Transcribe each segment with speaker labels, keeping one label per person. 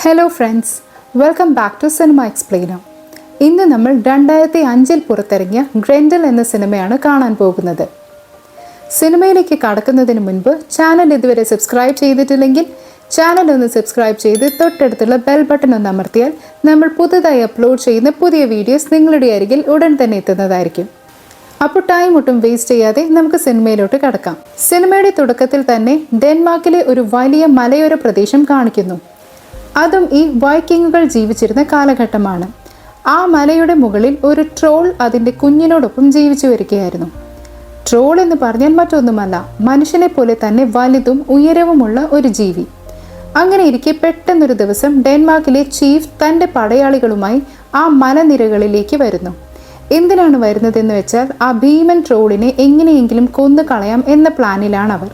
Speaker 1: Hello friends, welcome back to cinema explainer. ഇന്ന് നമ്മൾ 2005 പുറത്തിറങ്ങിയ ഗ്രendel എന്ന സിനിമയാണ് കാണാൻ പോകുന്നത്. സിനിമയിലേക്ക് കടക്കുന്നതിന് മുൻപ് ചാനൽ ഇതുവരെ സബ്സ്ക്രൈബ് ചെയ്തിട്ടില്ലെങ്കിൽ ചാനൽ ഒന്ന് സബ്സ്ക്രൈബ് ചെയ്ത് തൊട്ടടുത്തുള്ള ബെൽ ബട്ടൺ ഒന്ന് അമർത്തിയാൽ നമ്മൾ പുതുതായി അപ്ലോഡ് ചെയ്യുന്ന പുതിയ വീഡിയോസ് നിങ്ങളുടെ അരികിൽ ഉടൻ തന്നെ എത്തുന്നതായിരിക്കും. അപ്പോൾ ടൈം ഒട്ടും വേസ്റ്റ് ചെയ്യാതെ നമുക്ക് സിനിമയിലോട്ട് കടക്കാം. സിനിമയുടെ തുടക്കത്തിൽ തന്നെ ഡെൻമാർക്കിലെ ഒരു വലിയ മലയോര പ്രദേശം കാണിക്കുന്നു. അതും ഈ വൈക്കിങ്ങുകൾ ജീവിച്ചിരുന്ന കാലഘട്ടമാണ്. ആ മലയുടെ മുകളിൽ ഒരു ട്രോൾ അതിൻ്റെ കുഞ്ഞിനോടൊപ്പം ജീവിച്ചു വരികയായിരുന്നു. ട്രോൾ എന്ന് പറഞ്ഞാൽ മറ്റൊന്നുമല്ല, മനുഷ്യനെ പോലെ തന്നെ വലുതും ഉയരവുമുള്ള ഒരു ജീവി. അങ്ങനെ ഇരിക്കെ പെട്ടെന്നൊരു ദിവസം ഡെൻമാർക്കിലെ ചീഫ് തൻ്റെ പടയാളികളുമായി ആ മലനിരകളിലേക്ക് വരുന്നു. എന്തിനാണ് വരുന്നതെന്ന് വെച്ചാൽ ആ ഭീമൻ ട്രോളിനെ എങ്ങനെയെങ്കിലും കൊന്നു കളയാം എന്ന പ്ലാനിലാണ് അവർ.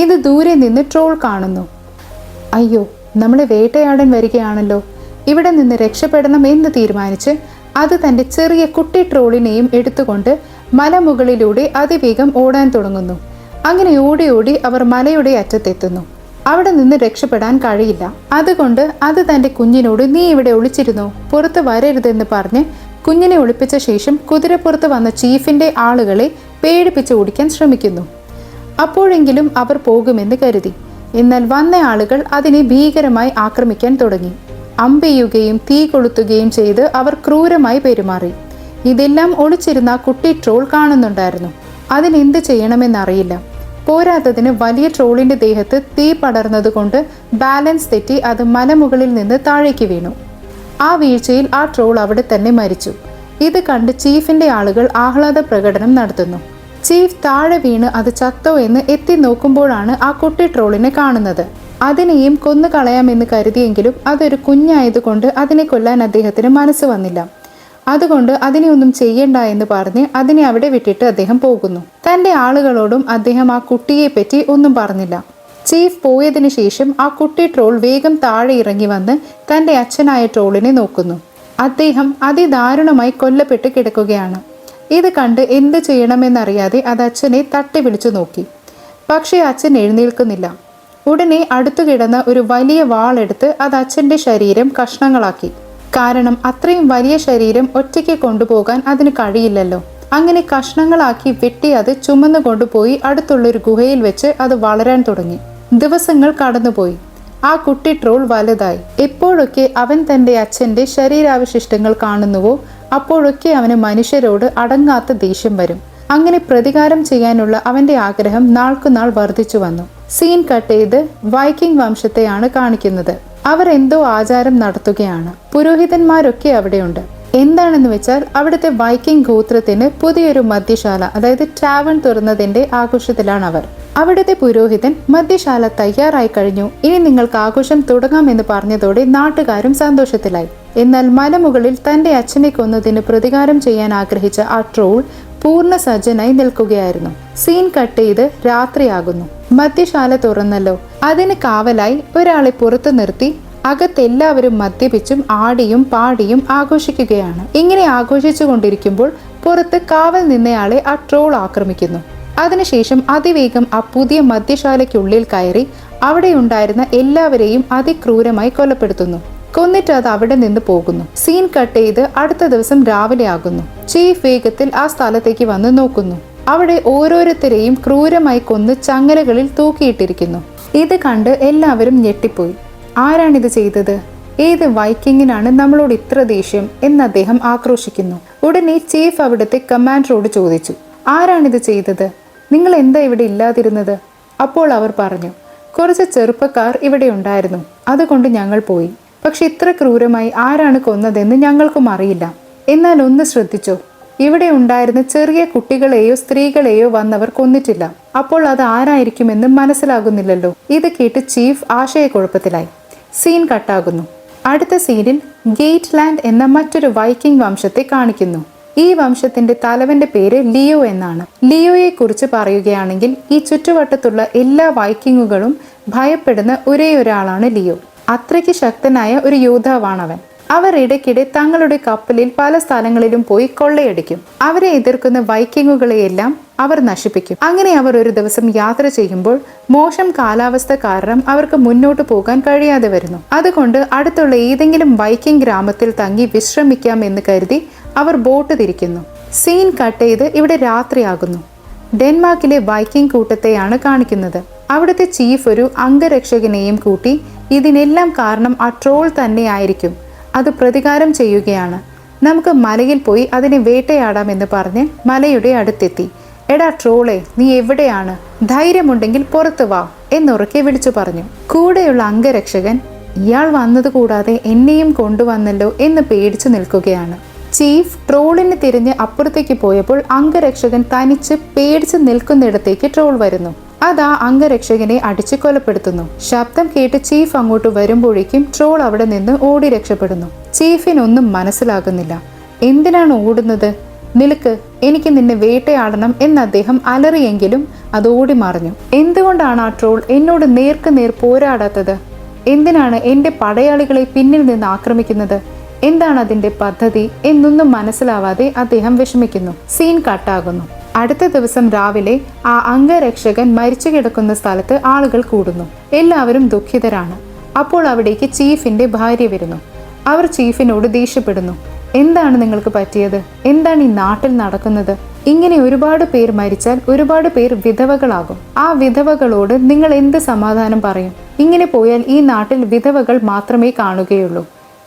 Speaker 1: ഇത് ദൂരെ നിന്ന് ട്രോൾ കാണുന്നു. അയ്യോ, നമ്മളെ വേട്ടയാടാൻ വരികയാണല്ലോ, ഇവിടെ നിന്ന് രക്ഷപ്പെടണം എന്ന് തീരുമാനിച്ച് അത് തൻ്റെ ചെറിയ കുട്ടി ട്രോളിനെയും എടുത്തുകൊണ്ട് മലമുകളിലൂടെ അതിവേഗം ഓടാൻ തുടങ്ങുന്നു. അങ്ങനെ ഓടി ഓടി അവർ മലയുടെ അറ്റത്തെത്തുന്നു. അവിടെ നിന്ന് രക്ഷപ്പെടാൻ കഴിയില്ല. അതുകൊണ്ട് അത് തൻ്റെ കുഞ്ഞിനോട് നീ ഇവിടെ ഒളിച്ചിരുന്നോ, പുറത്ത് വരരുതെന്ന് പറഞ്ഞ് കുഞ്ഞിനെ ഒളിപ്പിച്ച ശേഷം കുതിരപ്പുറത്ത് വന്ന ചീഫിൻ്റെ ആളുകളെ പേടിപ്പിച്ച് ഓടിക്കാൻ ശ്രമിക്കുന്നു. അപ്പോഴെങ്കിലും അവർ പോകുമെന്ന് കരുതി. എന്നാൽ വന്ന ആളുകൾ അതിനെ ഭീകരമായി ആക്രമിക്കാൻ തുടങ്ങി. അമ്പെയ്യുകയും തീ കൊളുത്തുകയും ചെയ്ത് അവർ ക്രൂരമായി പെരുമാറി. ഇതെല്ലാം ഒളിച്ചിരുന്ന കുട്ടി ട്രോൾ കാണുന്നുണ്ടായിരുന്നു. അതിനെന്ത് ചെയ്യണമെന്നറിയില്ല. പോരാത്തതിന് വലിയ ട്രോളിൻ്റെ ദേഹത്ത് തീ പടർന്നതുകൊണ്ട് ബാലൻസ് തെറ്റി അത് മലമുകളിൽ നിന്ന് താഴേക്ക് വീണു. ആ വീഴ്ചയിൽ ആ ട്രോൾ അവിടെ തന്നെ മരിച്ചു. ഇത് കണ്ട് ചീഫിൻ്റെ ആളുകൾ ആഹ്ലാദ പ്രകടനം നടത്തുന്നു. ചീഫ് താഴെ വീണ് അത് ചത്തോ എന്ന് എത്തി നോക്കുമ്പോഴാണ് ആ കുട്ടി ട്രോളിനെ കാണുന്നത്. അതിനെയും കൊന്നു കളയാമെന്ന് കരുതിയെങ്കിലും അതൊരു കുഞ്ഞായതുകൊണ്ട് അതിനെ കൊല്ലാൻ അദ്ദേഹത്തിന് മനസ്സ് വന്നില്ല. അതുകൊണ്ട് അതിനെ ഒന്നും ചെയ്യണ്ട എന്ന് പറഞ്ഞ് അതിനെ അവിടെ വിട്ടിട്ട് അദ്ദേഹം പോകുന്നു. തൻ്റെ ആളുകളോടും അദ്ദേഹം ആ കുട്ടിയെ പറ്റി ഒന്നും പറഞ്ഞില്ല. ചീഫ് പോയതിനു ശേഷം ആ കുട്ടി ട്രോൾ വേഗം താഴെ ഇറങ്ങി വന്ന് തൻ്റെ അച്ഛനായ ട്രോളിനെ നോക്കുന്നു. അദ്ദേഹം അതിദാരുണമായി കൊല്ലപ്പെട്ട് കിടക്കുകയാണ്. ഇത് കണ്ട് എന്ത് ചെയ്യണമെന്നറിയാതെ അത് അച്ഛനെ തട്ടി വിളിച്ചു നോക്കി. പക്ഷേ അച്ഛൻ എഴുന്നേൽക്കുന്നില്ല. ഉടനെ അടുത്തു കിടന്ന ഒരു വലിയ വാളെടുത്ത് അത് അച്ഛൻ്റെ ശരീരം കഷ്ണങ്ങളാക്കി. കാരണം അത്രയും വലിയ ശരീരം ഒറ്റയ്ക്ക് കൊണ്ടുപോകാൻ അതിന് കഴിയില്ലല്ലോ. അങ്ങനെ കഷ്ണങ്ങളാക്കി വെട്ടി അത് ചുമന്നു കൊണ്ടുപോയി അടുത്തുള്ളൊരു ഗുഹയിൽ വെച്ച് അത് വളരാൻ തുടങ്ങി. ദിവസങ്ങൾ കടന്നുപോയി. ആ കുട്ടി ട്രോൾ വലുതായി. എപ്പോഴൊക്കെ അവൻ തൻ്റെ അച്ഛൻ്റെ ശരീരാവശിഷ്ടങ്ങൾ കാണുന്നുവോ അപ്പോഴൊക്കെ അവന് മനുഷ്യരോട് അടങ്ങാത്ത ദേഷ്യം വരും. അങ്ങനെ പ്രതികാരം ചെയ്യാനുള്ള അവൻ്റെ ആഗ്രഹം നാൾക്കുനാൾ വർദ്ധിച്ചു വന്നു. സീൻ കട്ട് ചെയ്ത് വൈക്കിംഗ് വംശത്തെയാണ് കാണിക്കുന്നത്. അവർ എന്തോ ആചാരം നടത്തുകയാണ്. പുരോഹിതന്മാരൊക്കെ അവിടെയുണ്ട്. എന്താണെന്ന് വെച്ചാൽ അവിടുത്തെ വൈക്കിംഗ് ഗോത്രത്തിന് പുതിയൊരു മദ്യശാല, അതായത് ടാവൺ തുറന്നതിൻ്റെ ആഘോഷത്തിലാണ് അവർ. അവിടുത്തെ പുരോഹിതൻ മദ്യശാല തയ്യാറായി കഴിഞ്ഞു, ഇനി നിങ്ങൾക്ക് ആഘോഷം തുടങ്ങാമെന്ന് പറഞ്ഞതോടെ നാട്ടുകാരും സന്തോഷത്തിലായി. എന്നാൽ മലമുകളിൽ തൻ്റെ അച്ഛനെ കൊന്നതിന് പ്രതികാരം ചെയ്യാൻ ആഗ്രഹിച്ച ആ ട്രോൾ പൂർണ്ണ സജ്ജനായി നിൽക്കുകയായിരുന്നു. സീൻ കട്ട് ചെയ്ത് രാത്രിയാകുന്നു. മദ്യശാല തുറന്നല്ലോ. അതിന് കാവലായി ഒരാളെ പുറത്തു നിർത്തി അകത്തെല്ലാവരും മദ്യപിച്ചും ആടിയും പാടിയും ആഘോഷിക്കുകയാണ്. ഇങ്ങനെ ആഘോഷിച്ചു കൊണ്ടിരിക്കുമ്പോൾ പുറത്ത് കാവൽ നിന്നയാളെ ആ ട്രോൾ ആക്രമിക്കുന്നു. അതിനുശേഷം അതിവേഗം ആ പുതിയ മദ്യശാലയ്ക്കുള്ളിൽ കയറി അവിടെ ഉണ്ടായിരുന്ന എല്ലാവരെയും അതിക്രൂരമായി കൊലപ്പെടുത്തുന്നു. കൊന്നിട്ട് അത് അവിടെ നിന്ന് പോകുന്നു. സീൻ കട്ട് ചെയ്ത് അടുത്ത ദിവസം രാവിലെ ആകുന്നു. ചീഫ് വേഗത്തിൽ ആ സ്ഥലത്തേക്ക് വന്ന് നോക്കുന്നു. അവിടെ ഓരോരുത്തരെയും ക്രൂരമായി കൊന്ന് ചങ്ങലകളിൽ തൂക്കിയിട്ടിരിക്കുന്നു. ഇത് കണ്ട് എല്ലാവരും ഞെട്ടിപ്പോയി. ആരാണിത് ചെയ്തത്? ഏത് വൈക്കിങ്ങിനാണ് നമ്മളോട് ഇത്ര ദേഷ്യം എന്ന് അദ്ദേഹം ആക്രോശിക്കുന്നു. ഉടനെ ചീഫ് അവിടുത്തെ കമാൻഡറോട് ചോദിച്ചു, ആരാണിത് ചെയ്തത്? നിങ്ങൾ എന്താ ഇവിടെ ഇല്ലാതിരുന്നത്? അപ്പോൾ അവർ പറഞ്ഞു, കുറച്ച് ചെറുപ്പക്കാർ ഇവിടെ ഉണ്ടായിരുന്നു, അതുകൊണ്ട് ഞങ്ങൾ പോയി. പക്ഷെ ഇത്ര ക്രൂരമായി ആരാണ് കൊന്നതെന്ന് ഞങ്ങൾക്കും അറിയില്ല. എന്നാൽ ഒന്ന് ശ്രദ്ധിച്ചോ, ഇവിടെ ഉണ്ടായിരുന്ന ചെറിയ കുട്ടികളെയോ സ്ത്രീകളെയോ വന്നവർ കൊന്നിട്ടില്ല. അപ്പോൾ അത് ആരായിരിക്കുമെന്ന് മനസ്സിലാകുന്നില്ലല്ലോ. ഇത് കേട്ട് ചീഫ് ആശയക്കുഴപ്പത്തിലായി. സീൻ കട്ടാകുന്നു. അടുത്ത സീനിൽ ഗേറ്റ് ലാൻഡ് എന്ന മറ്റൊരു വൈക്കിംഗ് വംശത്തെ കാണിക്കുന്നു. ഈ വംശത്തിന്റെ തലവന്റെ പേര് ലിയോ എന്നാണ്. ലിയോയെ കുറിച്ച് പറയുകയാണെങ്കിൽ ഈ ചുറ്റുവട്ടത്തുള്ള എല്ലാ വൈക്കിങ്ങുകളും ഭയപ്പെടുന്ന ഒരേ ഒരാളാണ് ലിയോ. അത്രയ്ക്ക് ശക്തനായ ഒരു യോദ്ധാവാണവൻ. അവർ ഇടയ്ക്കിടെ തങ്ങളുടെ കപ്പലിൽ പല സ്ഥലങ്ങളിലും പോയി കൊള്ളയടിക്കും. അവരെ എതിർക്കുന്ന വൈക്കിങ്ങുകളെയെല്ലാം അവർ നശിപ്പിക്കും. അങ്ങനെ അവർ ഒരു ദിവസം യാത്ര ചെയ്യുമ്പോൾ മോശം കാലാവസ്ഥ കാരണം അവർക്ക് മുന്നോട്ട് പോകാൻ കഴിയാതെ വരുന്നു. അതുകൊണ്ട് അടുത്തുള്ള ഏതെങ്കിലും വൈക്കിംഗ് ഗ്രാമത്തിൽ തങ്ങി വിശ്രമിക്കാം എന്ന് കരുതി അവർ ബോട്ട് തിരിക്കുന്നു. സീൻ കട്ട് ചെയ്ത് ഇവിടെ രാത്രിയാകുന്നു. ഡെൻമാർക്കിലെ വൈക്കിംഗ് കൂട്ടത്തെയാണ് കാണിക്കുന്നത്. അവിടുത്തെ ചീഫ് ഒരു അംഗരക്ഷകനെയും കൂട്ടി ഇതിനെല്ലാം കാരണം ആ ട്രോൾ തന്നെയായിരിക്കും, അത് പ്രതികാരം ചെയ്യുകയാണ്, നമുക്ക് മലയിൽ പോയി അതിനെ വേട്ടയാടാമെന്ന് പറഞ്ഞ് മലയുടെ അടുത്തെത്തി. എടാ ട്രോളെ, നീ എവിടെയാണ്? ധൈര്യമുണ്ടെങ്കിൽ പുറത്തു വാ എന്നുറക്കെ വിളിച്ചു പറഞ്ഞു. കൂടെയുള്ള അംഗരക്ഷകൻ ഇയാൾ വന്നത് കൂടാതെ എന്നെയും കൊണ്ടുവന്നല്ലോ എന്ന് പേടിച്ചു നിൽക്കുകയാണ്. ചീഫ് ട്രോളിന് തിരിഞ്ഞ് അപ്പുറത്തേക്ക് പോയപ്പോൾ അംഗരക്ഷകൻ തനിച്ച് പേടിച്ച് നിൽക്കുന്നിടത്തേക്ക് ട്രോൾ വരുന്നു. അതാ അംഗരക്ഷകനെ അടിച്ച് കൊലപ്പെടുത്തുന്നു. ശബ്ദം കേട്ട് ചീഫ് അങ്ങോട്ട് വരുമ്പോഴേക്കും ട്രോൾ അവിടെ നിന്ന് ഓടി രക്ഷപ്പെടുന്നു. ചീഫിനൊന്നും മനസ്സിലാകുന്നില്ല. എന്തിനാണ് ഓടുന്നത്? നിൽക്ക്, എനിക്ക് നിന്നെ വേട്ടയാടണം എന്ന് അദ്ദേഹം അലറിയെങ്കിലും അത് ഓടി മറിഞ്ഞു. എന്തുകൊണ്ടാണ് ആ ട്രോൾ എന്നോട് നേർക്ക് നേർ പോരാടാത്തത്? എന്തിനാണ് എന്റെ പടയാളികളെ പിന്നിൽ നിന്ന് ആക്രമിക്കുന്നത്? എന്താണ് അതിന്റെ പദ്ധതി എന്നൊന്നും മനസ്സിലാവാതെ അദ്ദേഹം വിഷമിക്കുന്നു. സീൻ കട്ടാകുന്നു. അടുത്ത ദിവസം രാവിലെ ആ അംഗരക്ഷകൻ മരിച്ചു കിടക്കുന്ന സ്ഥലത്ത് ആളുകൾ കൂടുന്നു. എല്ലാവരും ദുഃഖിതരാണ്. അപ്പോൾ അവിടേക്ക് ചീഫിന്റെ ഭാര്യ വരുന്നു. അവർ ചീഫിനോട് ദേഷ്യപ്പെടുന്നു. എന്താണ് നിങ്ങൾക്ക് പറ്റിയത്? എന്താണ് ഈ നാട്ടിൽ നടക്കുന്നത്? ഇങ്ങനെ ഒരുപാട് പേർ മരിച്ചാൽ ഒരുപാട് പേർ വിധവകളാകും. ആ വിധവകളോട് നിങ്ങൾ എന്ത് സമാധാനം പറയും? ഇങ്ങനെ പോയാൽ ഈ നാട്ടിൽ വിധവകൾ മാത്രമേ കാണുകയുള്ളൂ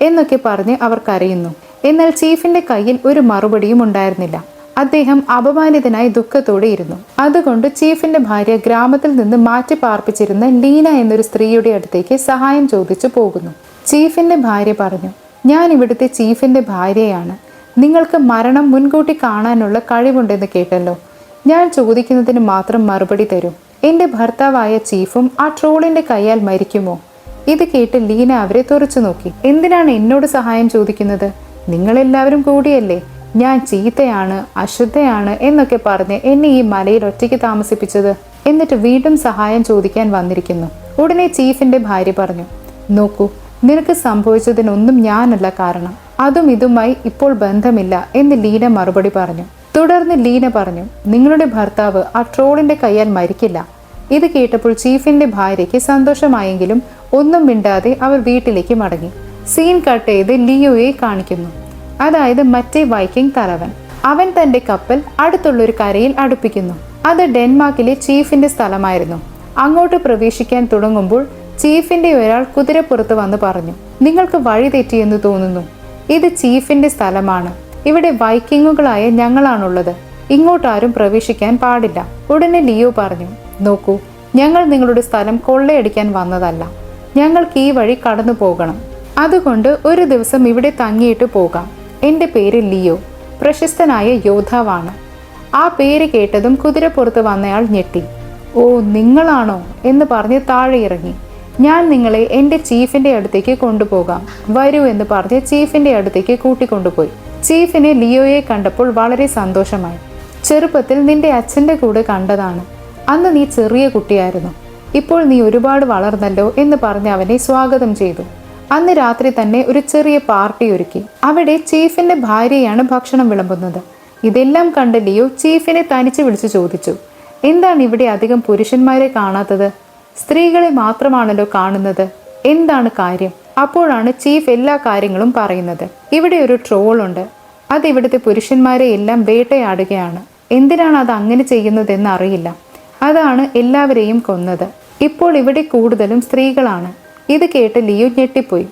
Speaker 1: എന്നൊക്കെ പറഞ്ഞ് അവർ കരയുന്നു. എന്നാൽ ചീഫിന്റെ കയ്യിൽ ഒരു മറുപടിയും ഉണ്ടായിരുന്നില്ല. അദ്ദേഹം അപമാനിതനായി ദുഃഖത്തോടെ ഇരുന്നു. അതുകൊണ്ട് ചീഫിന്റെ ഭാര്യ ഗ്രാമത്തിൽ നിന്ന് മാറ്റി പാർപ്പിച്ചിരുന്ന ലീന എന്നൊരു സ്ത്രീയുടെ അടുത്തേക്ക് സഹായം ചോദിച്ചു പോകുന്നു. ചീഫിന്റെ ഭാര്യ പറഞ്ഞു, ഞാൻ ഇവിടുത്തെ ചീഫിന്റെ ഭാര്യയാണ്. നിങ്ങൾക്ക് മരണം മുൻകൂട്ടി കാണാനുള്ള കഴിവുണ്ടെന്ന് കേട്ടല്ലോ. ഞാൻ ചോദിക്കുന്നതിന് മാത്രം മറുപടി തരൂ. എന്റെ ഭർത്താവായ ചീഫും ആ ട്രോളിന്റെ കയ്യാൽ മരിക്കുമോ? ഇത് കേട്ട് ലീന അവരെ തുറച്ചു നോക്കി. എന്തിനാണ് എന്നോട് സഹായം ചോദിക്കുന്നത്? നിങ്ങളെല്ലാവരും കൂടിയല്ലേ ഞാൻ ചീത്തയാണ്, അശുദ്ധയാണ് എന്നൊക്കെ പറഞ്ഞ് എന്നെ ഈ മലയിൽ ഒറ്റയ്ക്ക് താമസിപ്പിച്ചത്. എന്നിട്ട് വീണ്ടും സഹായം ചോദിക്കാൻ വന്നിരിക്കുന്നു. ഉടനെ ചീഫിന്റെ ഭാര്യ പറഞ്ഞു, നോക്കൂ, നിനക്ക് സംഭവിച്ചതിനൊന്നും ഞാനല്ല കാരണം. അതും ഇതുമായി ഇപ്പോൾ ബന്ധമില്ല എന്ന് ലീന മറുപടി പറഞ്ഞു. തുടർന്ന് ലീന പറഞ്ഞു, നിങ്ങളുടെ ഭർത്താവ് ആ ട്രോളിന്റെ കയ്യാൽ മരിക്കില്ല. ഇത് കേട്ടപ്പോൾ ചീഫിന്റെ ഭാര്യയ്ക്ക് സന്തോഷമായെങ്കിലും ഒന്നും മിണ്ടാതെ അവർ വീട്ടിലേക്ക് മടങ്ങി. സീൻ കട്ട് ചെയ്ത് ലിയോയെ കാണിക്കുന്നു. അതായത് മറ്റേ വൈക്കിംഗ് തലവൻ. അവൻ തന്റെ കപ്പൽ അടുത്തുള്ളൊരു കരയിൽ അടുപ്പിക്കുന്നു. അത് ഡെൻമാർക്കിലെ ചീഫിന്റെ സ്ഥലമായിരുന്നു. അങ്ങോട്ട് പ്രവേശിക്കാൻ തുടങ്ങുമ്പോൾ ചീഫിന്റെ ഒരാൾ കുതിരപ്പുറത്ത് വന്ന് പറഞ്ഞു, നിങ്ങൾക്ക് വഴി തെറ്റിയെന്ന് തോന്നുന്നു. ഇത് ചീഫിന്റെ സ്ഥലമാണ്. ഇവിടെ വൈക്കിങ്ങുകളായ ഞങ്ങളാണുള്ളത്. ഇങ്ങോട്ടാരും പ്രവേശിക്കാൻ പാടില്ല. ഉടനെ ലിയോ പറഞ്ഞു, നോക്കൂ, ഞങ്ങൾ നിങ്ങളുടെ സ്ഥലം കൊള്ളയടിക്കാൻ വന്നതല്ല. ഞങ്ങൾക്ക് ഈ വഴി കടന്നു പോകണം. അതുകൊണ്ട് ഒരു ദിവസം ഇവിടെ തങ്ങിയിട്ട് പോകാം. എൻ്റെ പേര് ലിയോ, പ്രശസ്തനായ യോദ്ധാവാണ്. ആ പേര് കേട്ടതും കുതിരപ്പുറത്ത് വന്നയാൾ ഞെട്ടി. ഓ, നിങ്ങളാണോ എന്ന് പറഞ്ഞ് താഴെ ഇറങ്ങി. ഞാൻ നിങ്ങളെ എൻ്റെ ചീഫിന്റെ അടുത്തേക്ക് കൊണ്ടുപോകാം, വരൂ എന്ന് പറഞ്ഞ് ചീഫിന്റെ അടുത്തേക്ക് കൂട്ടിക്കൊണ്ടുപോയി. ചീഫിന് ലിയോയെ കണ്ടപ്പോൾ വളരെ സന്തോഷമായി. ചെറുപ്പത്തിൽ നിന്റെ അച്ഛൻ്റെ കൂടെ കണ്ടതാണ്. അന്ന് നീ ചെറിയ കുട്ടിയായിരുന്നു. ഇപ്പോൾ നീ ഒരുപാട് വളർന്നല്ലോ എന്ന് പറഞ്ഞ് അവനെ സ്വാഗതം ചെയ്തു. അന്ന് രാത്രി തന്നെ ഒരു ചെറിയ പാർട്ടി ഒരുക്കി. അവിടെ ചീഫിന്റെ ഭാര്യയാണ് ഭക്ഷണം വിളമ്പുന്നത്. ഇതെല്ലാം കണ്ട ലിയോ ചീഫിനെ തനിച്ച് വിളിച്ചു ചോദിച്ചു, എന്താണ് ഇവിടെ അധികം പുരുഷന്മാരെ കാണാത്തത്? സ്ത്രീകളെ മാത്രമാണല്ലോ കാണുന്നത്. എന്താണ് കാര്യം? അപ്പോഴാണ് ചീഫ് എല്ലാ കാര്യങ്ങളും പറയുന്നത്. ഇവിടെ ഒരു ട്രോളുണ്ട്. അത് ഇവിടുത്തെ പുരുഷന്മാരെ എല്ലാം വേട്ടയാടുകയാണ്. എന്തിനാണ് അത് അങ്ങനെ ചെയ്യുന്നതെന്ന് അറിയില്ല. അതാണ് എല്ലാവരെയും കൊന്നത്. ഇപ്പോൾ ഇവിടെ കൂടുതലും സ്ത്രീകളാണ്. ഇത് കേട്ട് ലിയോ ഞെട്ടിപ്പോയി.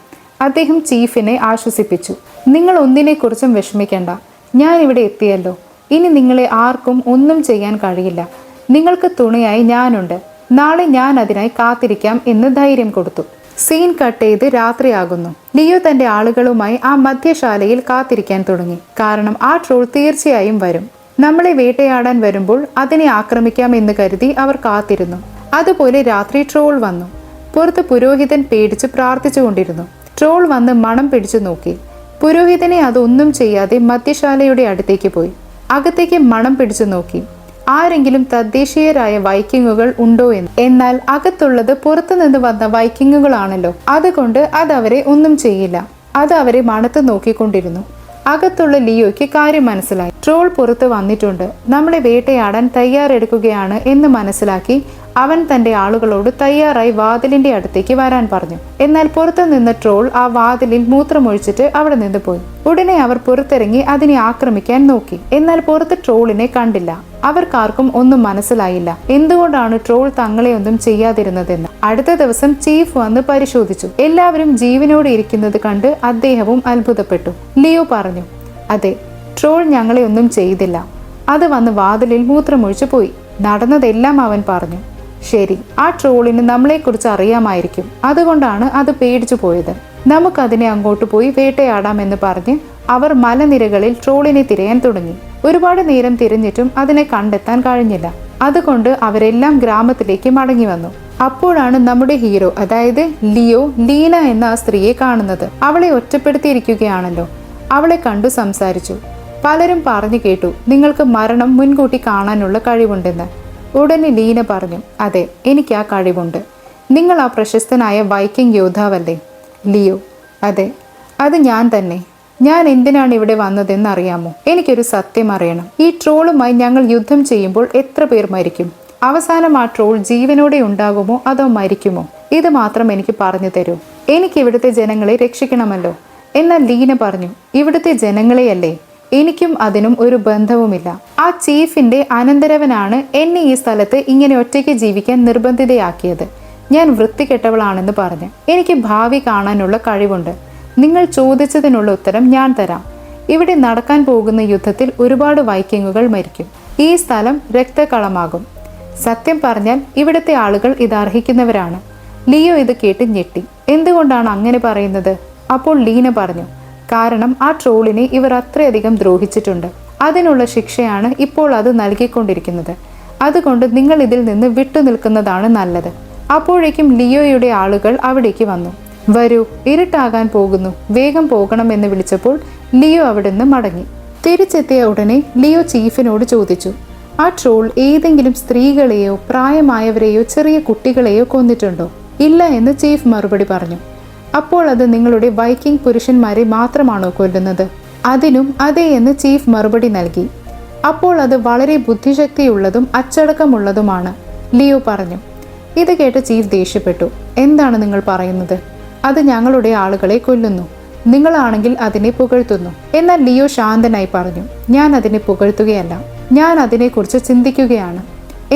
Speaker 1: അദ്ദേഹം ചീഫിനെ ആശ്വസിപ്പിച്ചു. നിങ്ങൾ ഒന്നിനെക്കുറിച്ചും വിഷമിക്കേണ്ട. ഞാൻ ഇവിടെ എത്തിയല്ലോ. ഇനി നിങ്ങളെ ആർക്കും ഒന്നും ചെയ്യാൻ കഴിയില്ല. നിങ്ങൾക്ക് തുണയായി ഞാനുണ്ട്. നാളെ ഞാൻ അതിനായി കാത്തിരിക്കാം എന്ന് ധൈര്യം കൊടുത്തു. സീൻ കട്ട് ചെയ്ത് രാത്രിയാകുന്നു. ലിയോ തന്റെ ആളുകളുമായി ആ മദ്യശാലയിൽ കാത്തിരിക്കാൻ തുടങ്ങി. കാരണം ആ ട്രോൾ തീർച്ചയായും വരും. നമ്മളെ വേട്ടയാടാൻ വരുമ്പോൾ അതിനെ ആക്രമിക്കാം എന്ന് കരുതി അവർ കാത്തിരുന്നു. അതുപോലെ രാത്രി ട്രോൾ വന്നു. പുറത്ത് പുരോഹിതൻ പേടിച്ച് പ്രാർത്ഥിച്ചുകൊണ്ടിരുന്നു. ട്രോൾ വന്ന് മണം പിടിച്ചു നോക്കി. പുരോഹിതനെ അതൊന്നും ചെയ്യാതെ മദ്യശാലയുടെ അടുത്തേക്ക് പോയി. അകത്തേക്ക് മണം പിടിച്ചു നോക്കി. ആരെങ്കിലും തദ്ദേശീയരായ വൈക്കിങ്ങുകൾ ഉണ്ടോ എന്ന്. എന്നാൽ അകത്തുള്ളത് പുറത്തുനിന്ന് വന്ന വൈക്കിങ്ങുകളാണല്ലോ. അതുകൊണ്ട് അതവരെ ഒന്നും ചെയ്യില്ല. അത് അവരെ മണത്ത് നോക്കിക്കൊണ്ടിരുന്നു. അകത്തുള്ള ലിയോയ്ക്ക് കാര്യം മനസ്സിലായി. ട്രോൾ പുറത്ത് വന്നിട്ടുണ്ട്, നമ്മളെ വേട്ടയാടാൻ തയ്യാറെടുക്കുകയാണ് എന്ന് മനസ്സിലാക്കി അവൻ തന്റെ ആളുകളോട് തയ്യാറായി വാതിലിന്റെ അടുത്തേക്ക് വരാൻ പറഞ്ഞു. എന്നാൽ പുറത്തു നിന്ന് ട്രോൾ ആ വാതിലിൽ മൂത്രമൊഴിച്ചിട്ട് അവിടെ നിന്ന് പോയി. ഉടനെ അവർ പുറത്തിറങ്ങി അതിനെ ആക്രമിക്കാൻ നോക്കി. എന്നാൽ പുറത്ത് ട്രോളിനെ കണ്ടില്ല. അവർക്കാർക്കും ഒന്നും മനസ്സിലായില്ല എന്തുകൊണ്ടാണ് ട്രോൾ തങ്ങളെ ഒന്നും ചെയ്യാതിരുന്നതെന്ന്. അടുത്ത ദിവസം ചീഫ് വന്ന് പരിശോധിച്ചു. എല്ലാവരും ജീവനോടെ ഇരിക്കുന്നത് കണ്ട് അദ്ദേഹവും അത്ഭുതപ്പെട്ടു. ലിയോ പറഞ്ഞു, അതെ, ട്രോൾ ഞങ്ങളെ ഒന്നും ചെയ്തില്ല. അത് വന്ന് വാതിലിൽ മൂത്രമൊഴിച്ചു പോയി. നടന്നതെല്ലാം അവൻ പറഞ്ഞു. ശരി, ആ ട്രോളിന് നമ്മളെക്കുറിച്ച് അറിയാമായിരിക്കും, അതുകൊണ്ടാണ് അത് പേടിച്ചു പോയത്. നമുക്കതിനെ അങ്ങോട്ട് പോയി വേട്ടയാടാമെന്ന് പറഞ്ഞ് അവർ മലനിരകളിൽ ട്രോളിനെ തിരയാൻ തുടങ്ങി. ഒരുപാട് നേരം തിരഞ്ഞിട്ടും അതിനെ കണ്ടെത്താൻ കഴിഞ്ഞില്ല. അതുകൊണ്ട് അവരെല്ലാം ഗ്രാമത്തിലേക്ക് മടങ്ങി വന്നു. അപ്പോഴാണ് നമ്മുടെ ഹീറോ, അതായത് ലിയോ, ലീന എന്ന ആ സ്ത്രീയെ കാണുന്നത്. അവളെ ഒറ്റപ്പെടുത്തിയിരിക്കുകയാണല്ലോ. അവളെ കണ്ടു സംസാരിച്ചു. പലരും പറഞ്ഞു കേട്ടു, നിങ്ങൾക്ക് മരണം മുൻകൂട്ടി കാണാനുള്ള കഴിവുണ്ടെന്ന്. ഉടനെ ലീന പറഞ്ഞു, അതെ, എനിക്ക് ആ കഴിവുണ്ട്. നിങ്ങൾ ആ പ്രശസ്തനായ വൈക്കിംഗ് യോദ്ധാവല്ലേ? ലിയോ, അതെ, അത് ഞാൻ തന്നെ. ഞാൻ എന്തിനാണ് ഇവിടെ വന്നതെന്ന് അറിയാമോ? എനിക്കൊരു സത്യം അറിയണം. ഈ ട്രോളുമായി ഞങ്ങൾ യുദ്ധം ചെയ്യുമ്പോൾ എത്ര പേർ മരിക്കും? അവസാനം ആ ട്രോൾ ജീവനോടെ ഉണ്ടാകുമോ അതോ മരിക്കുമോ? ഇത് മാത്രം എനിക്ക് പറഞ്ഞു തരൂ. എനിക്ക് ഇവിടുത്തെ ജനങ്ങളെ രക്ഷിക്കണമല്ലോ. എന്നാൽ ലീന പറഞ്ഞു, ഇവിടുത്തെ ജനങ്ങളെയല്ലേ, എനിക്കും അതിനും ഒരു ബന്ധവുമില്ല. ആ ചീഫിന്റെ അനന്തരവനാണ് എന്നെ ഈ സ്ഥലത്ത് ഇങ്ങനെ ഒറ്റയ്ക്ക് ജീവിക്കാൻ നിർബന്ധിതയാക്കിയത്. ഞാൻ വൃത്തികെട്ടവളാണെന്ന് പറഞ്ഞ് എനിക്ക് ഭാവി കാണാനുള്ള കഴിവുണ്ട്. നിങ്ങൾ ചോദിച്ചതിനുള്ള ഉത്തരം ഞാൻ തരാം. ഇവിടെ നടക്കാൻ പോകുന്ന യുദ്ധത്തിൽ ഒരുപാട് വൈക്കിങ്ങുകൾ മരിക്കും. ഈ സ്ഥലം രക്തക്കളമാകും. സത്യം പറഞ്ഞാൽ ഇവിടുത്തെ ആളുകൾ ഇത് അർഹിക്കുന്നവരാണ്. ലിയോ ഇത് കേട്ട് ഞെട്ടി. എന്തുകൊണ്ടാണ് അങ്ങനെ പറയുന്നത്? അപ്പോൾ ലീന പറഞ്ഞു, കാരണം ആ ട്രോളിനെ ഇവർ അത്രയധികം ദ്രോഹിച്ചിട്ടുണ്ട്. അതിനുള്ള ശിക്ഷയാണ് ഇപ്പോൾ അത് നൽകിക്കൊണ്ടിരിക്കുന്നത്. അതുകൊണ്ട് നിങ്ങൾ ഇതിൽ നിന്ന് വിട്ടുനിൽക്കുന്നതാണ് നല്ലത്. അപ്പോഴേക്കും ലിയോയുടെ ആളുകൾ അവിടേക്ക് വന്നു. വരൂ, ഇരുട്ടാകാൻ പോകുന്നു, വേഗം പോകണമെന്ന് വിളിച്ചപ്പോൾ ലിയോ അവിടുന്ന് മടങ്ങി. തിരിച്ചെത്തിയ ഉടനെ ലിയോ ചീഫിനോട് ചോദിച്ചു, ആ ട്രോൾ ഏതെങ്കിലും സ്ത്രീകളെയോ പ്രായമായവരെയോ ചെറിയ കുട്ടികളെയോ കൊന്നിട്ടുണ്ടോ? ഇല്ല എന്ന് ചീഫ് മറുപടി പറഞ്ഞു. അപ്പോൾ അത് നിങ്ങളുടെ വൈക്കിംഗ് പുരുഷന്മാരെ മാത്രമാണോ കൊല്ലുന്നത്? അതിനും അതെ എന്ന് ചീഫ് മറുപടി നൽകി. അപ്പോൾ അത് വളരെ ബുദ്ധിശക്തിയുള്ളതും അച്ചടക്കമുള്ളതുമാണ്, ലിയോ പറഞ്ഞു. ഇത് കേട്ട് ചീഫ് ദേഷ്യപ്പെട്ടു. എന്താണ് നിങ്ങൾ പറയുന്നത്? അത് ഞങ്ങളുടെ ആളുകളെ കൊല്ലുന്നു. നിങ്ങളാണെങ്കിൽ അതിനെ പുകഴ്ത്തുന്നു. എന്നാൽ ലിയോ ശാന്തനായി പറഞ്ഞു, ഞാൻ അതിനെ പുകഴ്ത്തുകയല്ല, ഞാൻ അതിനെക്കുറിച്ച് ചിന്തിക്കുകയാണ്.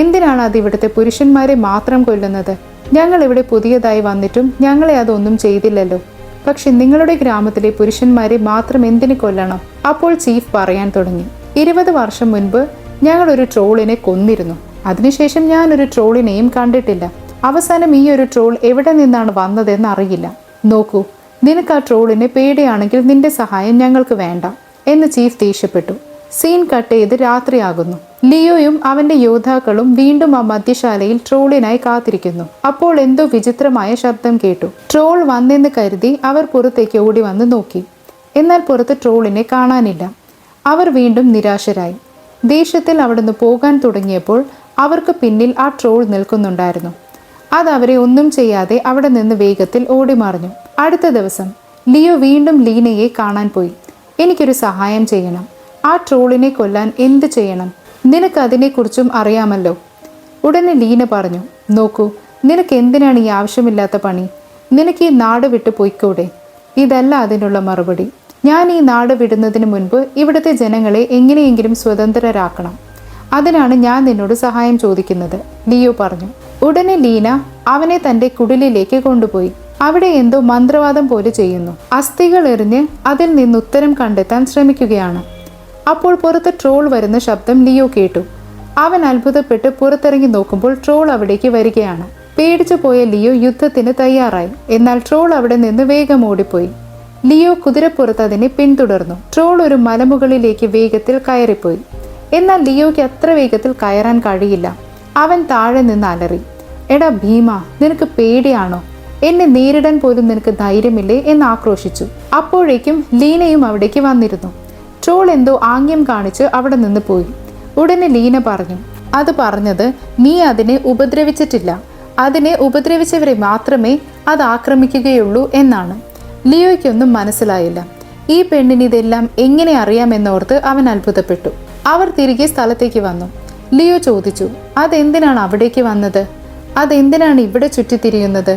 Speaker 1: എന്തിനാണ് അത് ഇവിടുത്തെ പുരുഷന്മാരെ മാത്രം കൊല്ലുന്നത്? ഞങ്ങൾ ഇവിടെ പുതിയതായി വന്നിട്ടും ഞങ്ങളെ അതൊന്നും ചെയ്തില്ലല്ലോ. പക്ഷെ നിങ്ങളുടെ ഗ്രാമത്തിലെ പുരുഷന്മാരെ മാത്രം എന്തിനു കൊല്ലണം? അപ്പോൾ ചീഫ് പറയാൻ തുടങ്ങി, 20 വർഷം മുൻപ് ഞങ്ങൾ ഒരു ട്രോളിനെ കൊന്നിരുന്നു. അതിനുശേഷം ഞാൻ ഒരു ട്രോളിനെയും കണ്ടിട്ടില്ല. അവസാനം ഈ ഒരു ട്രോൾ എവിടെ നിന്നാണ് വന്നതെന്ന് അറിയില്ല. നോക്കൂ, നിനക്ക് ആ ട്രോളിനെ പേടിയാണെങ്കിൽ നിന്റെ സഹായം ഞങ്ങൾക്ക് വേണ്ട എന്ന് ചീഫ് ദേഷ്യപ്പെട്ടു. സീൻ കട്ട് ചെയ്ത് രാത്രിയാകുന്നു. ലിയോയും അവന്റെ യോദ്ധാക്കളും വീണ്ടും ആ മദ്യശാലയിൽ ട്രോളിനായി കാത്തിരിക്കുന്നു. അപ്പോൾ എന്തോ വിചിത്രമായ ശബ്ദം കേട്ടു. ട്രോൾ വന്നെന്ന് കരുതി അവർ പുറത്തേക്ക് ഓടി വന്ന് നോക്കി. എന്നാൽ പുറത്ത് ട്രോളിനെ കാണാനില്ല. അവർ വീണ്ടും നിരാശരായി. ദേഷ്യത്തിൽ അവിടുന്ന് പോകാൻ തുടങ്ങിയപ്പോൾ അവർക്ക് പിന്നിൽ ആ ട്രോൾ നിൽക്കുന്നുണ്ടായിരുന്നു. അത് അവരെ ഒന്നും ചെയ്യാതെ അവിടെ നിന്ന് വേഗത്തിൽ ഓടിമറിഞ്ഞു. അടുത്ത ദിവസം ലിയോ വീണ്ടും ലീനയെ കാണാൻ പോയി. എനിക്കൊരു സഹായം ചെയ്യണം. ആ ട്രോളിനെ കൊല്ലാൻ എന്ത് ചെയ്യണം? നിനക്ക് അതിനെക്കുറിച്ചും അറിയാമല്ലോ. ഉടനെ ലീന പറഞ്ഞു, നോക്കൂ, നിനക്ക് എന്തിനാണ് ഈ ആവശ്യമില്ലാത്ത പണി? നിനക്ക് ഈ നാട് വിട്ടു പോയിക്കൂടെ? ഇതല്ല അതിനുള്ള മറുപടി. ഞാൻ ഈ നാട് വിടുന്നതിന് മുൻപ് ഇവിടുത്തെ ജനങ്ങളെ എങ്ങനെയെങ്കിലും സ്വതന്ത്രരാക്കണം. അതിനാണ് ഞാൻ നിന്നോട് സഹായം ചോദിക്കുന്നത്, ലിയോ പറഞ്ഞു. ഉടനെ ലീന അവനെ തന്റെ കുടിലിലേക്ക് കൊണ്ടുപോയി. അവിടെ എന്തോ മന്ത്രവാദം പോലെ ചെയ്യുന്നു. അസ്ഥികൾ എറിഞ്ഞ് അതിൽ നിന്ന് ഉത്തരം കണ്ടെത്താൻ ശ്രമിക്കുകയാണ്. അപ്പോൾ പുറത്ത് ട്രോൾ വരുന്ന ശബ്ദം ലിയോ കേട്ടു. അവൻ അത്ഭുതപ്പെട്ട് പുറത്തിറങ്ങി നോക്കുമ്പോൾ ട്രോൾ അവിടേക്ക് വരികയാണ്. പേടിച്ചു പോയ ലിയോ യുദ്ധത്തിന് തയ്യാറായി. എന്നാൽ ട്രോൾ അവിടെ നിന്ന് വേഗം ഓടിപ്പോയി. ലിയോ കുതിരപ്പുറത്ത് അതിനെ പിന്തുടർന്നു. ട്രോൾ ഒരു മലമുകളിലേക്ക് വേഗത്തിൽ കയറിപ്പോയി. എന്നാൽ ലിയോയ്ക്ക് അത്ര വേഗത്തിൽ കയറാൻ കഴിയില്ല. അവൻ താഴെ നിന്ന് അലറി, എടാ ഭീമ, നിനക്ക് പേടിയാണോ? എന്നെ നേരിടാൻ പോലും നിനക്ക് ധൈര്യമില്ലേ എന്ന് ആക്രോശിച്ചു. അപ്പോഴേക്കും ലീനയും അവിടേക്ക് വന്നിരുന്നു. ട്രോൾ എന്തോ ആംഗ്യം കാണിച്ച് അവിടെ നിന്ന് പോയി. ഉടനെ ലീന പറഞ്ഞു, അത് പറഞ്ഞത് നീ അതിനെ ഉപദ്രവിച്ചിട്ടില്ല, അതിനെ ഉപദ്രവിച്ചവരെ മാത്രമേ അത് ആക്രമിക്കുകയുള്ളൂ എന്നാണ്. ലിയോയ്ക്കൊന്നും മനസ്സിലായില്ല. ഈ പെണ്ണിന് ഇതെല്ലാം എങ്ങനെ അറിയാമെന്നോർത്ത് അവൻ അത്ഭുതപ്പെട്ടു. അവർ തിരികെ സ്ഥലത്തേക്ക് വന്നു. ലിയോ ചോദിച്ചു, അതെന്തിനാണ് അവിടേക്ക് വന്നത്? അതെന്തിനാണ് ഇവിടെ ചുറ്റിത്തിരിയുന്നത്?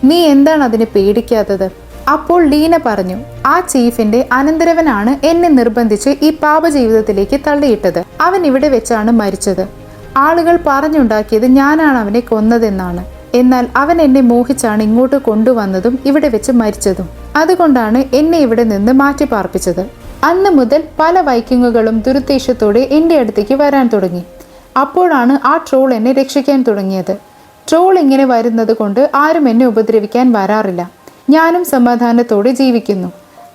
Speaker 1: നീ എന്താണ് അതിനെ പേടിക്കാത്തത്? അപ്പോൾ ലീന പറഞ്ഞു, ആ ചീഫിന്റെ അനന്തരവനാണ് എന്നെ നിർബന്ധിച്ച് ഈ പാപജീവിതത്തിലേക്ക് തള്ളിയിട്ടത്. അവൻ ഇവിടെ വെച്ചാണ് മരിച്ചത്. ആളുകൾ പറഞ്ഞുണ്ടാക്കിയത് ഞാനാണ് അവനെ കൊന്നതെന്നാണ്. എന്നാൽ അവൻ എന്നെ മോഹിച്ചാണ് ഇങ്ങോട്ട് കൊണ്ടുവന്നതും ഇവിടെ വെച്ച് മരിച്ചതും. അതുകൊണ്ടാണ് എന്നെ ഇവിടെ നിന്ന് മാറ്റി പാർപ്പിച്ചത്. അന്ന് മുതൽ പല വൈക്കിങ്ങുകളും ദുരുദ്ദേശത്തോടെ എൻ്റെ അടുത്തേക്ക് വരാൻ തുടങ്ങി. അപ്പോഴാണ് ആ ട്രോൾ എന്നെ രക്ഷിക്കാൻ തുടങ്ങിയത്. ട്രോൾ ഇങ്ങനെ വരുന്നത് കൊണ്ട് ആരും എന്നെ ഉപദ്രവിക്കാൻ വരാറില്ല. ഞാനും സമാധാനത്തോടെ ജീവിക്കുന്നു.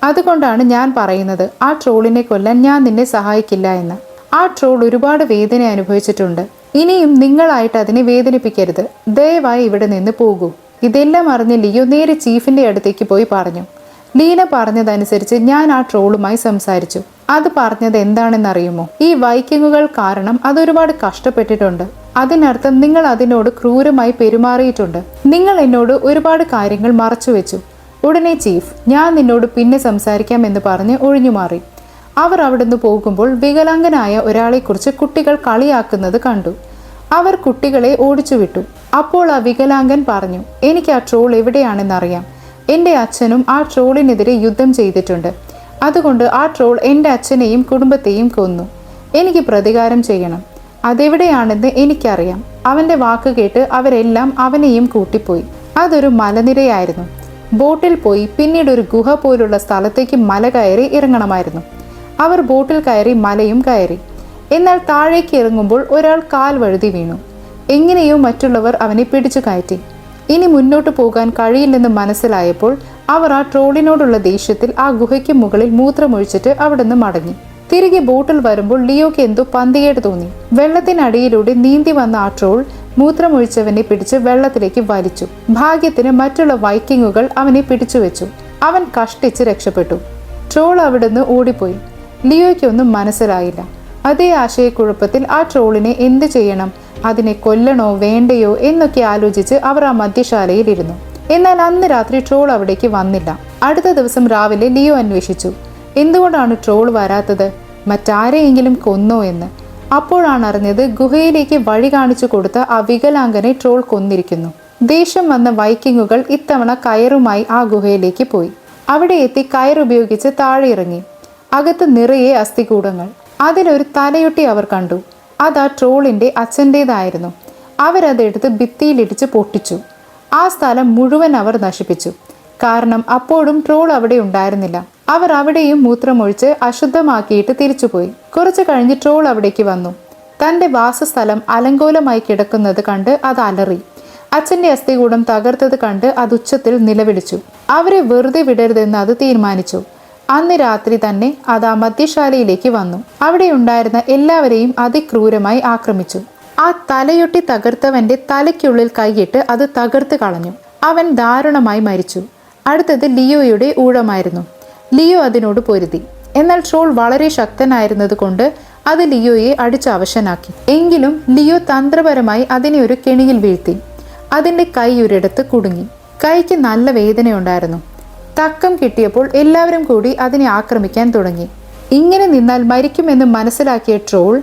Speaker 1: അതുകൊണ്ടാണ് ഞാൻ പറയുന്നത്, ആ ട്രോളിനെ കൊല്ലാൻ ഞാൻ നിന്നെ സഹായിക്കില്ല എന്ന്. ആ ട്രോൾ ഒരുപാട് വേദന അനുഭവിച്ചിട്ടുണ്ട്. ഇനിയും നിങ്ങളായിട്ട് അതിനെ വേദനിപ്പിക്കരുത്. ദയവായി ഇവിടെ നിന്ന് പോകൂ. ഇതെല്ലാം അറിഞ്ഞ ലിയോ നേരെ ചീഫിന്റെ അടുത്തേക്ക് പോയി പറഞ്ഞു. ലീന പറഞ്ഞതനുസരിച്ച് ഞാൻ ആ ട്രോളുമായി സംസാരിച്ചു. അത് പറഞ്ഞത് എന്താണെന്നറിയുമോ? ഈ വൈക്കിങ്ങുകൾ കാരണം അതൊരുപാട് കഷ്ടപ്പെട്ടിട്ടുണ്ട്. അതിനർത്ഥം നിങ്ങൾ അതിനോട് ക്രൂരമായി പെരുമാറിയിട്ടുണ്ട്. നിങ്ങൾ എന്നോട് ഒരുപാട് കാര്യങ്ങൾ മറച്ചുവെച്ചു. ഉടനെ ചീഫ്, ഞാൻ നിന്നോട് പിന്നെ സംസാരിക്കാം എന്ന് പറഞ്ഞ് ഒഴിഞ്ഞുമാറി. അവർ അവിടുന്ന് പോകുമ്പോൾ വികലാംഗനായ ഒരാളെക്കുറിച്ച് കുട്ടികൾ കളിയാക്കുന്നത് കണ്ടു. അവർ കുട്ടികളെ ഓടിച്ചുവിട്ടു. അപ്പോൾ ആ വികലാംഗൻ പറഞ്ഞു, എനിക്ക് ആ ട്രോൾ എവിടെയാണെന്നറിയാം. എൻ്റെ അച്ഛനും ആ ട്രോളിനെതിരെ യുദ്ധം ചെയ്തിട്ടുണ്ട്. അതുകൊണ്ട് ആ ട്രോൾ എൻ്റെ അച്ഛനെയും കുടുംബത്തെയും കൊന്നു. എനിക്ക് പ്രതികാരം ചെയ്യണം. അതെവിടെയാണെന്ന് എനിക്കറിയാം. അവൻ്റെ വാക്ക് കേട്ട് അവരെല്ലാം അവനെയും കൂട്ടിപ്പോയി. അതൊരു മലനിരയായിരുന്നു. ബോട്ടിൽ പോയി പിന്നീട് ഒരു ഗുഹ പോലുള്ള സ്ഥലത്തേക്ക് മല കയറി ഇറങ്ങണമായിരുന്നു. അവർ ബോട്ടിൽ കയറി മലയും കയറി. എന്നാൽ താഴേക്ക് ഇറങ്ങുമ്പോൾ ഒരാൾ കാൽ വഴുതി വീണു. എങ്ങനെയോ മറ്റുള്ളവർ അവനെ പിടിച്ചു കയറ്റി. ഇനി മുന്നോട്ട് പോകാൻ കഴിയില്ലെന്ന് മനസ്സിലായപ്പോൾ അവർ ആ ട്രോളിനോടുള്ള ദേഷ്യത്തിൽ ആ ഗുഹയ്ക്ക് മുകളിൽ മൂത്രമൊഴിച്ചിട്ട് അവിടുന്ന് മടങ്ങി. തിരികെ ബോട്ടിൽ വരുമ്പോൾ ലിയോയ്ക്ക് എന്തോ പന്തികേട് തോന്നി. വെള്ളത്തിനടിയിലൂടെ നീന്തി വന്ന ആ ട്രോൾ മൂത്രമൊഴിച്ചവനെ പിടിച്ച് വെള്ളത്തിലേക്ക് വലിച്ചു. ഭാഗ്യത്തിന് മറ്റുള്ള വൈക്കിങ്ങുകൾ അവനെ പിടിച്ചുവെച്ചു. അവൻ കഷ്ടിച്ച് രക്ഷപ്പെട്ടു. ട്രോൾ അവിടുന്ന് ഓടിപ്പോയി. ലിയോയ്ക്കൊന്നും മനസ്സിലായില്ല. അതേ ആശയക്കുഴപ്പത്തിൽ ആ ട്രോളിനെ എന്ത് ചെയ്യണം, അതിനെ കൊല്ലണോ വേണ്ടയോ എന്നൊക്കെ ആലോചിച്ച് അവർ ആ മദ്യശാലയിൽ ഇരുന്നു. എന്നാൽ അന്ന് രാത്രി ട്രോൾ അവിടേക്ക് വന്നില്ല. അടുത്ത ദിവസം രാവിലെ ലിയോ അന്വേഷിച്ചു, എന്തുകൊണ്ടാണ് ട്രോൾ വരാത്തത്? മറ്റാരെയെങ്കിലും കൊന്നോ എന്ന്. അപ്പോഴാണ് അറിഞ്ഞത് ഗുഹയിലേക്ക് വഴി കാണിച്ചു കൊടുത്ത ആ വികലാംഗനെ ട്രോൾ കൊന്നിരിക്കുന്നു. ദേഷ്യം വന്ന വൈക്കിങ്ങുകൾ ഇത്തവണ കയറുമായി ആ ഗുഹയിലേക്ക് പോയി. അവിടെ എത്തി കയറുപയോഗിച്ച് താഴെ ഇറങ്ങി. അകത്ത് നിറയെ അസ്ഥികൂടങ്ങൾ. അതിലൊരു തലയൊട്ടി അവർ കണ്ടു. അത് ആ ട്രോളിന്റെ അച്ഛൻ്റെതായിരുന്നു. അവരതെടുത്ത് ഭിത്തിയിലിടിച്ച് പൊട്ടിച്ചു. ആ സ്ഥലം മുഴുവൻ അവർ നശിപ്പിച്ചു. കാരണം അപ്പോഴും ട്രോൾ അവിടെ ഉണ്ടായിരുന്നില്ല. അവർ അവിടെയും മൂത്രമൊഴിച്ച് അശുദ്ധമാക്കിയിട്ട് തിരിച്ചുപോയി. കുറച്ചു കഴിഞ്ഞ് ട്രോൾ അവിടേക്ക് വന്നു. തന്റെ വാസസ്ഥലം അലങ്കോലമായി കിടക്കുന്നത് കണ്ട് അത് അലറി. അച്ഛന്റെ അസ്ഥികൂടം തകർത്തത് കണ്ട് അത് ഉച്ചത്തിൽ നിലവിളിച്ചു. അവരെ വെറുതെ വിടരുതെന്ന് അത് തീരുമാനിച്ചു. അന്ന് രാത്രി തന്നെ അത് ആ മദ്യശാലയിലേക്ക് വന്നു. അവിടെ ഉണ്ടായിരുന്ന എല്ലാവരെയും അതിക്രൂരമായി ആക്രമിച്ചു. ആ തലയൊട്ടി തകർത്തവന്റെ തലയ്ക്കുള്ളിൽ കൈയിട്ട് അത് തകർത്ത് കളഞ്ഞു. അവൻ ദാരുണമായി മരിച്ചു. അടുത്തത് ലിയോയുടെ ഊഴമായിരുന്നു. ലിയോ അതിനോട് പൊരുതി. എന്നാൽ ട്രോൾ വളരെ ശക്തനായിരുന്നത് കൊണ്ട് അത് ലിയോയെ അടിച്ച് അവശനാക്കി. എങ്കിലും ലിയോ തന്ത്രപരമായി അതിനെ ഒരു കെണിയിൽ വീഴ്ത്തി. അതിൻ്റെ കൈ ഒരിടത്ത് കുടുങ്ങി. കൈക്ക് നല്ല വേദനയുണ്ടായിരുന്നു. തക്കം കിട്ടിയപ്പോൾ എല്ലാവരും കൂടി അതിനെ ആക്രമിക്കാൻ തുടങ്ങി. ഇങ്ങനെ നിന്നാൽ മരിക്കുമെന്ന് മനസ്സിലാക്കിയ ട്രോൾ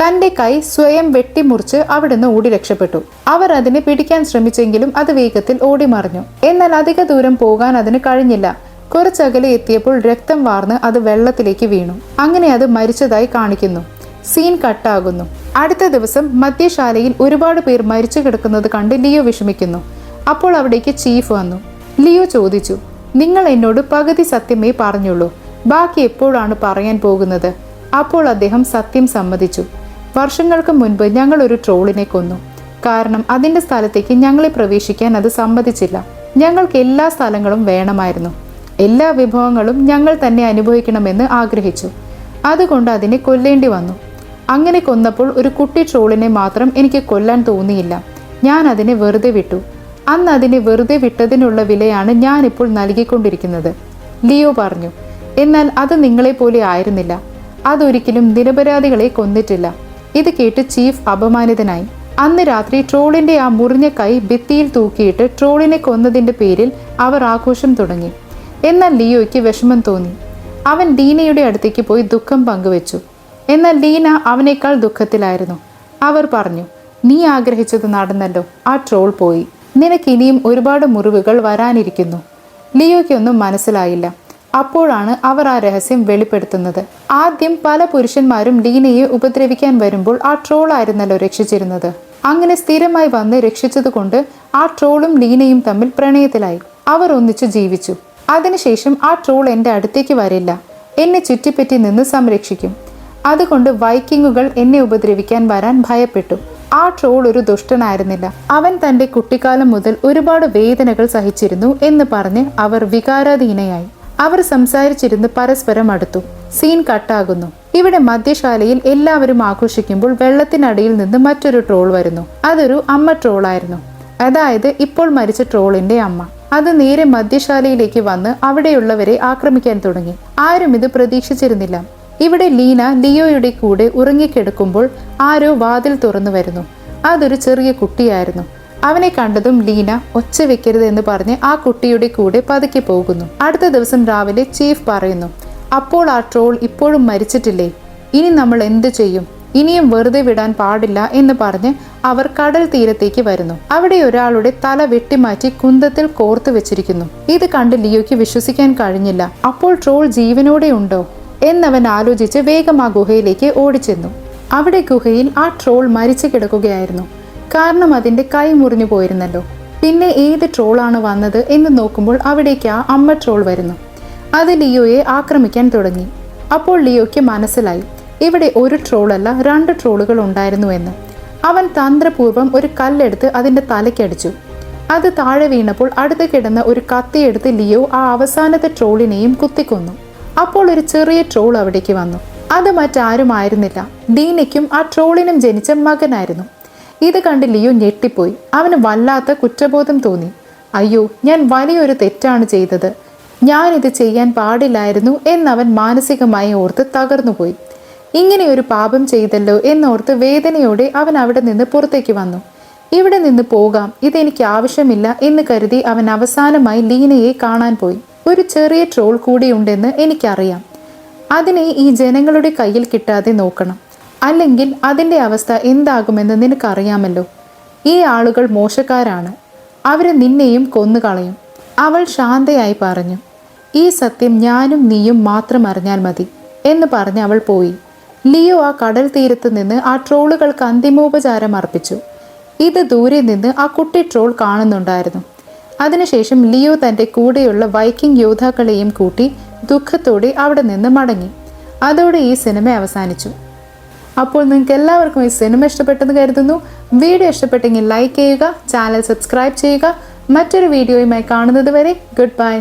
Speaker 1: തന്റെ കൈ സ്വയം വെട്ടിമുറിച്ച് അവിടുന്ന് ഓടി രക്ഷപ്പെട്ടു. അവർ അതിനെ പിടിക്കാൻ ശ്രമിച്ചെങ്കിലും അത് വേഗത്തിൽ ഓടിമറിഞ്ഞു. എന്നാൽ അധിക ദൂരം പോകാൻ അതിന് കഴിഞ്ഞില്ല. കുറച്ചകലെ എത്തിയപ്പോൾ രക്തം വാർന്ന് അത് വെള്ളത്തിലേക്ക് വീണു. അങ്ങനെ അത് മരിച്ചതായി കാണിക്കുന്നു. സീൻ കട്ടാകുന്നു. അടുത്ത ദിവസം മദ്യശാലയിൽ ഒരുപാട് പേർ മരിച്ചു കിടക്കുന്നത് കണ്ട് ലിയോ വിഷമിക്കുന്നു. അപ്പോൾ അവിടേക്ക് ചീഫ് വന്നു. ലിയോ ചോദിച്ചു, നിങ്ങൾ എന്നോട് പകുതി സത്യമേ പറഞ്ഞുള്ളൂ, ബാക്കി എപ്പോഴാണ് പറയാൻ പോകുന്നത്? അപ്പോൾ അദ്ദേഹം സത്യം സമ്മതിച്ചു. വർഷങ്ങൾക്ക് മുൻപ് ഞങ്ങൾ ഒരു ട്രോളിനെ കൊന്നു. കാരണം അതിൻ്റെ സ്ഥലത്തേക്ക് ഞങ്ങളെ പ്രവേശിക്കാൻ അത് സമ്മതിച്ചില്ല. ഞങ്ങൾക്ക് എല്ലാ സ്ഥലങ്ങളും വേണമായിരുന്നു. എല്ലാ വിഭവങ്ങളും ഞങ്ങൾ തന്നെ അനുഭവിക്കണമെന്ന് ആഗ്രഹിച്ചു. അതുകൊണ്ട് അതിനെ കൊല്ലേണ്ടി വന്നു. അങ്ങനെ കൊന്നപ്പോൾ ഒരു കുട്ടി ട്രോളിനെ മാത്രം എനിക്ക് കൊല്ലാൻ തോന്നിയില്ല. ഞാൻ അതിനെ വെറുതെ വിട്ടു. അന്ന് അതിനെ വെറുതെ വിട്ടതിനുള്ള വിലയാണ് ഞാനിപ്പോൾ നൽകിക്കൊണ്ടിരിക്കുന്നത്, ലിയോ പറഞ്ഞു. എന്നാൽ അത് നിങ്ങളെപ്പോലെ ആയിരുന്നില്ല. അതൊരിക്കലും നിരപരാധികളെ കൊന്നിട്ടില്ല. ഇത് കേട്ട് ചീഫ് അപമാനിതനായി. അന്ന് രാത്രി ട്രോളിന്റെ ആ മുറിഞ്ഞ കൈ ഭിത്തിയിൽ തൂക്കിയിട്ട് ട്രോളിനെ കൊന്നതിന്റെ പേരിൽ അവർ ആഘോഷം തുടങ്ങി. എന്നാൽ ലിയോയ്ക്ക് വിഷമം തോന്നി. അവൻ ലീനയുടെ അടുത്തേക്ക് പോയി ദുഃഖം പങ്കുവെച്ചു. എന്നാൽ ലീന അവനേക്കാൾ ദുഃഖത്തിലായിരുന്നു. അവർ പറഞ്ഞു, നീ ആഗ്രഹിച്ചത് നടന്നല്ലോ, ആ ട്രോൾ പോയി. നിനക്ക് ഇനിയും ഒരുപാട് മുറിവുകൾ വരാനിരിക്കുന്നു. ലിയോയ്ക്കൊന്നും മനസ്സിലായില്ല. അപ്പോഴാണ് അവർ ആ രഹസ്യം വെളിപ്പെടുത്തുന്നത്. ആദ്യം പല പുരുഷന്മാരും ലീനയെ ഉപദ്രവിക്കാൻ വരുമ്പോൾ ആ ട്രോൾ ആയിരുന്നല്ലോ രക്ഷിച്ചിരുന്നത്. അങ്ങനെ സ്ഥിരമായി വന്ന് രക്ഷിച്ചതുകൊണ്ട് ആ ട്രോളും ലീനയും തമ്മിൽ പ്രണയത്തിലായി. അവർ ഒന്നിച്ചു ജീവിച്ചു. അതിനുശേഷം ആ ട്രോൾ എൻ്റെ അടുത്തേക്ക് വരില്ല, എന്നെ ചുറ്റിപ്പറ്റി നിന്ന് സംരക്ഷിക്കും. അതുകൊണ്ട് വൈക്കിങ്ങുകൾ എന്നെ ഉപദ്രവിക്കാൻ വരാൻ ഭയപ്പെട്ടു. ആ ട്രോൾ ഒരു ദുഷ്ടനായിരുന്നില്ല. അവൻ തൻ്റെ കുട്ടിക്കാലം മുതൽ ഒരുപാട് വേദനകൾ സഹിച്ചിരുന്നു എന്ന് പറഞ്ഞ് അവർ വികാരാധീനയായി. അവർ സംസാരിച്ചിരുന്ന് പരസ്പരം അടുത്തു. സീൻ കട്ടാകുന്നു. ഇവിടെ മദ്യശാലയിൽ എല്ലാവരും ആഘോഷിക്കുമ്പോൾ വെള്ളത്തിനടിയിൽ നിന്ന് മറ്റൊരു ട്രോൾ വരുന്നു. അതൊരു അമ്മ ട്രോളായിരുന്നു. അതായത് ഇപ്പോൾ മരിച്ച ട്രോളിന്റെ അമ്മ. അത് നേരെ മദ്യശാലയിലേക്ക് വന്ന് അവിടെയുള്ളവരെ ആക്രമിക്കാൻ തുടങ്ങി. ആരും ഇത് പ്രതീക്ഷിച്ചിരുന്നില്ല. ഇവിടെ ലീന ലിയോയുടെ കൂടെ ഉറങ്ങിക്കിടക്കുമ്പോൾ ആരോ വാതിൽ തുറന്നു വരുന്നു. അതൊരു ചെറിയ കുട്ടിയായിരുന്നു. അവനെ കണ്ടതും ലീന ഒച്ച വെക്കരുത് എന്ന് പറഞ്ഞ് ആ കുട്ടിയുടെ കൂടെ പതുക്കെ പോകുന്നു. അടുത്ത ദിവസം രാവിലെ ചീഫ് പറയുന്നു, അപ്പോൾ ആ ട്രോൾ ഇപ്പോഴും മരിച്ചിട്ടില്ലേ? ഇനി നമ്മൾ എന്ത് ചെയ്യും? ഇനിയും വെറുതെ വിടാൻ പാടില്ല എന്ന് പറഞ്ഞ് അവർ കടൽ തീരത്തേക്ക് വരുന്നു. അവിടെ ഒരാളുടെ തല വെട്ടിമാറ്റി കുന്തത്തിൽ കോർത്തു വെച്ചിരിക്കുന്നു. ഇത് കണ്ട് ലിയോയ്ക്ക് വിശ്വസിക്കാൻ കഴിഞ്ഞില്ല. അപ്പോൾ ട്രോൾ ജീവനോടെ ഉണ്ടോ എന്നവൻ ആലോചിച്ച് വേഗം ആ ഗുഹയിലേക്ക് ഓടിച്ചെന്നു. അവിടെ ഗുഹയിൽ ആ ട്രോൾ മരിച്ചു കിടക്കുകയായിരുന്നു. കാരണം അതിന്റെ കൈ മുറിഞ്ഞു പോയിരുന്നല്ലോ. പിന്നെ ഏത് ട്രോളാണ് വന്നത് എന്ന് നോക്കുമ്പോൾ അവിടേക്ക് ആ അമ്മ ട്രോൾ വരുന്നു. അത് ലിയോയെ ആക്രമിക്കാൻ തുടങ്ങി. അപ്പോൾ ലിയോയ്ക്ക് മനസ്സിലായി ഇവിടെ ഒരു ട്രോളല്ല 2 ട്രോളുകൾ ഉണ്ടായിരുന്നു എന്ന്. അവൻ തന്ത്രപൂർവ്വം ഒരു കല്ലെടുത്ത് അതിന്റെ തലയ്ക്കടിച്ചു. അത് താഴെ വീണപ്പോൾ അടുത്ത് കിടന്ന ഒരു കത്തിയെടുത്ത് ലിയോ ആ അവസാനത്തെ ട്രോളിനെയും കുത്തിക്കൊന്നു. അപ്പോൾ ഒരു ചെറിയ ട്രോൾ അവിടേക്ക് വന്നു. അത് മറ്റാരും ആയിരുന്നില്ല, ഡീനയ്ക്കും ആ ട്രോളിനും ജനിച്ച മകനായിരുന്നു. ഇത് കണ്ട് ലിയോ ഞെട്ടിപ്പോയി. അവന് വല്ലാത്ത കുറ്റബോധം തോന്നി. അയ്യോ, ഞാൻ വലിയൊരു തെറ്റാണ് ചെയ്തത്, ഞാനിത് ചെയ്യാൻ പാടില്ലായിരുന്നു എന്നവൻ മാനസികമായി ഓർത്ത് തകർന്നുപോയി. ഇങ്ങനെ ഒരു പാപം ചെയ്തല്ലോ എന്നോർത്ത് വേദനയോടെ അവൻ അവിടെ നിന്ന് പുറത്തേക്ക് വന്നു. ഇവിടെ നിന്ന് പോകാം, ഇതെനിക്ക് ആവശ്യമില്ല എന്ന് കരുതി അവൻ അവസാനമായി ലീനയെ കാണാൻ പോയി. ഒരു ചെറിയ ട്രോൾ കൂടിയുണ്ടെന്ന് എനിക്കറിയാം. അതിനെ ഈ ജനങ്ങളുടെ കയ്യിൽ കിട്ടാതെ നോക്കണം, അല്ലെങ്കിൽ അതിൻ്റെ അവസ്ഥ എന്താകുമെന്ന് നിനക്കറിയാമല്ലോ. ഈ ആളുകൾ മോശക്കാരാണ്, അവർ നിന്നെയും കൊന്നുകളയും. അവൾ ശാന്തയായി പറഞ്ഞു, ഈ സത്യം ഞാനും നീയും മാത്രം അറിഞ്ഞാൽ മതി എന്ന് പറഞ്ഞ് അവൾ പോയി. ലിയോ ആ കടൽ തീരത്ത് നിന്ന് ആ ട്രോളുകൾക്ക് അന്തിമോപചാരം അർപ്പിച്ചു. ഇത് ദൂരെ നിന്ന് ആ കുട്ടി ട്രോൾ കാണുന്നുണ്ടായിരുന്നു. അതിനുശേഷം ലിയോ തൻ്റെ കൂടെയുള്ള വൈക്കിംഗ് യോദ്ധാക്കളെയും കൂട്ടി ദുഃഖത്തോടെ അവിടെ നിന്ന് മടങ്ങി. അതോടെ ഈ സിനിമ അവസാനിച്ചു. അപ്പോൾ നിങ്ങൾക്ക് എല്ലാവർക്കും ഈ സിനിമ ഇഷ്ടപ്പെട്ടെന്ന് കരുതുന്നു. വീഡിയോ ഇഷ്ടപ്പെട്ടെങ്കിൽ ലൈക്ക് ചെയ്യുക, ചാനൽ സബ്സ്ക്രൈബ് ചെയ്യുക. മറ്റൊരു വീഡിയോയുമായി കാണുന്നത് വരെ ഗുഡ് ബൈ.